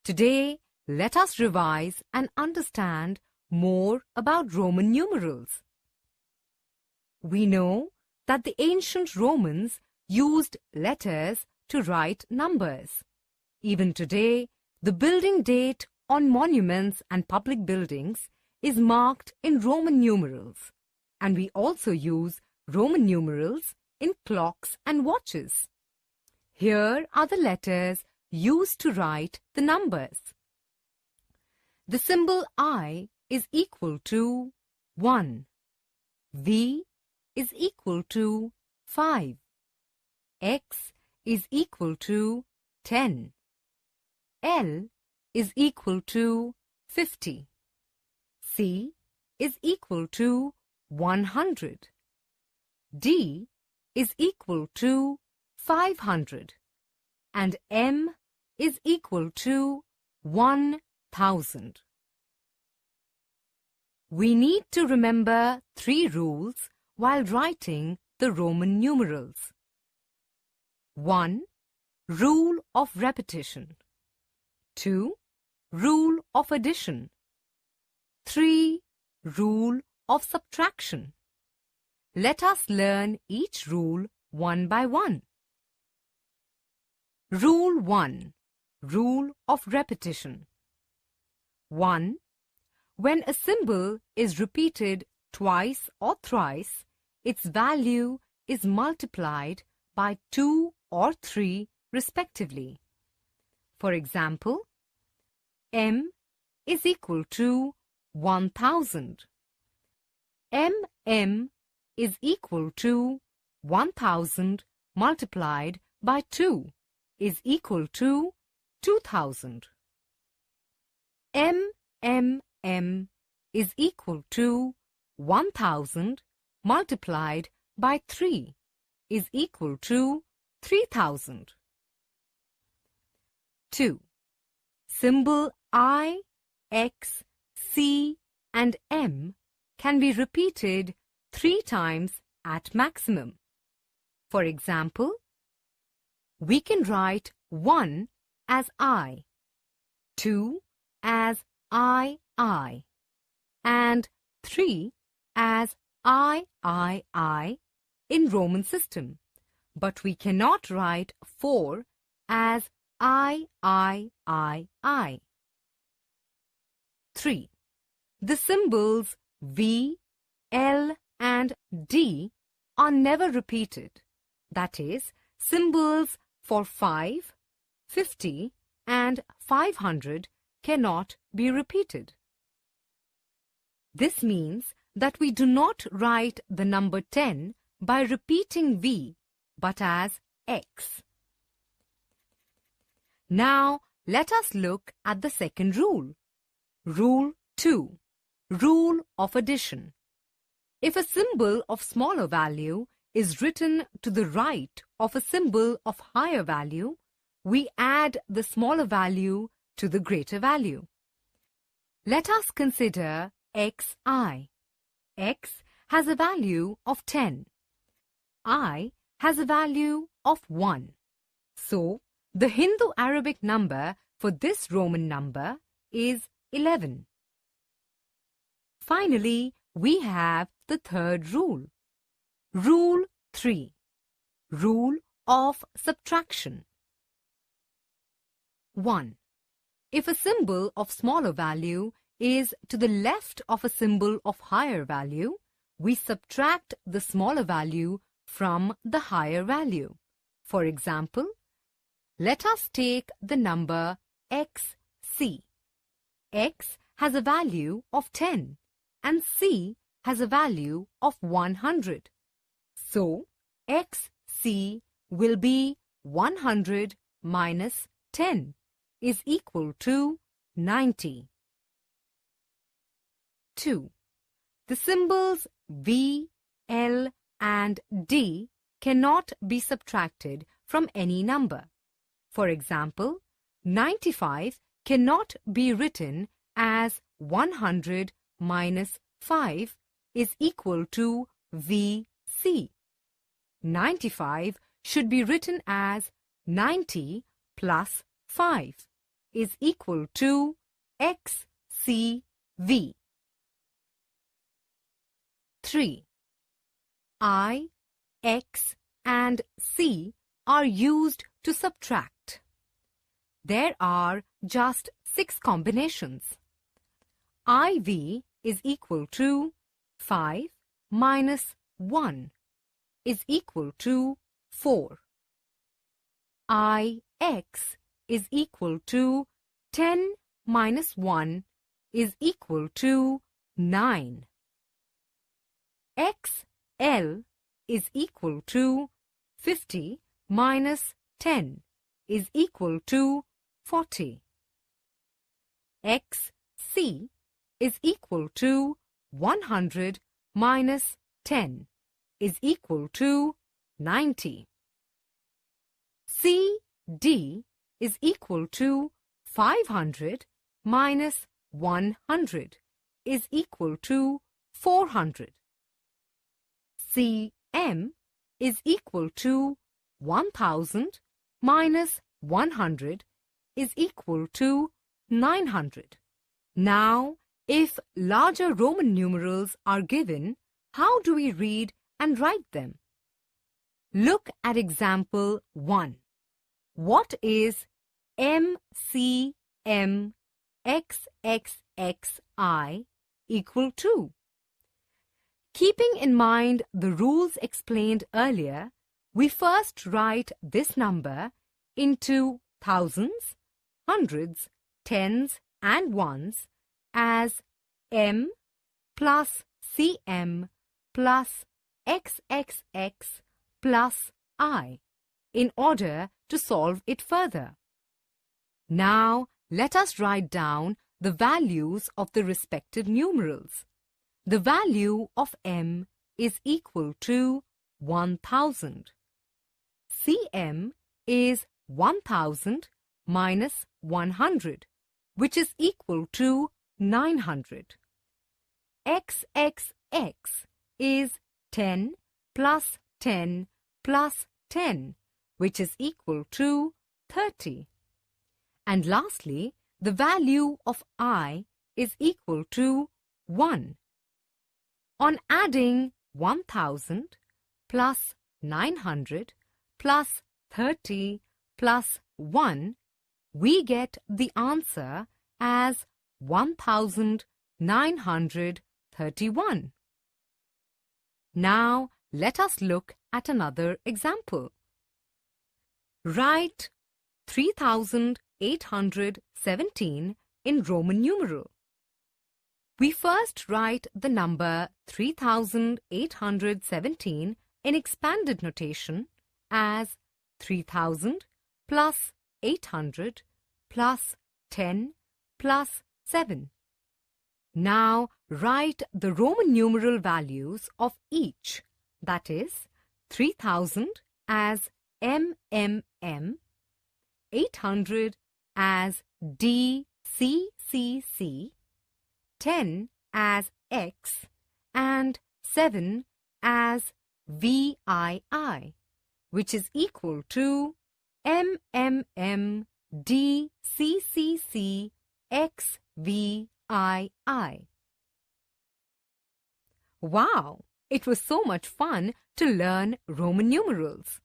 Today, let us revise and understand more about Roman numerals. We know that the ancient Romans used letters to write numbers. Even today, the building date on monuments and public buildings is marked in Roman numerals, and we also use Roman numerals in clocks and watches. Here are the letters used to write the numbers. The symbol I is equal to 1. V is equal to 5. X is equal to 10. L is equal to 50. C is equal to 100. D is equal to 500. And M is equal to 1000. We need to remember 3 rules while writing the Roman numerals. 1. Rule of repetition. 2. Rule of addition. 3. Rule of subtraction. Let us learn each rule one by one. Rule 1. Rule of repetition. 1. When a symbol is repeated twice or thrice, its value is multiplied by 2 or 3 respectively. For example, M is equal to 1000. MM is equal to 1000 multiplied by 2 is equal to 2000. MMM is equal to 1000 multiplied by 3 is equal to 3000. 2. Symbol I, X, C and M can be repeated 3 times at maximum. For example, we can write 1 as I, 2 as I, and 3 as I in Roman system, but we cannot write 4 as I. 3. The symbols V, L and D are never repeated. That is, symbols for 5, 50 and 500 cannot be repeated. This means that we do not write the number 10 by repeating V, but as X. Now, let us look at the second rule. Rule 2. Rule of addition. If a symbol of smaller value is written to the right of a symbol of higher value, we add the smaller value to the greater value. Let us consider xi. X has a value of 10. I has a value of 1. So, the Hindu-Arabic number for this Roman number is 11. Finally, we have the third rule. Rule 3. Rule of subtraction. 1. If a symbol of smaller value is to the left of a symbol of higher value, we subtract the smaller value from the higher value. For example, let us take the number xc. X has a value of 10 and C has a value of 100. So, xc will be 100 minus 10 is equal to 90. 2. The symbols V, L and D cannot be subtracted from any number. For example, 95 cannot be written as 100 minus 5 is equal to VC. 95 should be written as 90 plus 5 is equal to XCV. 3. I, X and C are used to subtract. There are just 6 combinations. IV is equal to 5 minus 1 is equal to 4. IX is equal to 10 minus 1 is equal to 9. XL is equal to 50 minus 10 is equal to 40. XC is equal to 100 minus 10 is equal to 90. CD is equal to 500 minus 100 is equal to 400. CM is equal to 1000 minus 100 is equal to 900. Now, if larger Roman numerals are given, how do we read and write them? Look at example 1. What is MCMXXXI equal to? Keeping in mind the rules explained earlier, we first write this number into thousands, hundreds, tens and ones as M plus CM plus XXX plus I in order to solve it further. Now, let us write down the values of the respective numerals. The value of M is equal to 1000. CM is 1000 minus 100, which is equal to 900. XXX is 10 plus 10 plus 10, which is equal to 30. And lastly, the value of I is equal to 1. On adding 1000 plus 900 plus 30 plus 1, we get the answer as 1931. Now, let us look at another example. Write 3817 in Roman numeral. We first write the number 3817 in expanded notation as 3000 plus 800 plus 10 plus 7. Now write the Roman numeral values of each, that is 3000 as MMM, 800 as DCCC, 10 as X, and 7 as VII, which is equal to MMMDCCCXVII. Wow! It was so much fun to learn Roman numerals.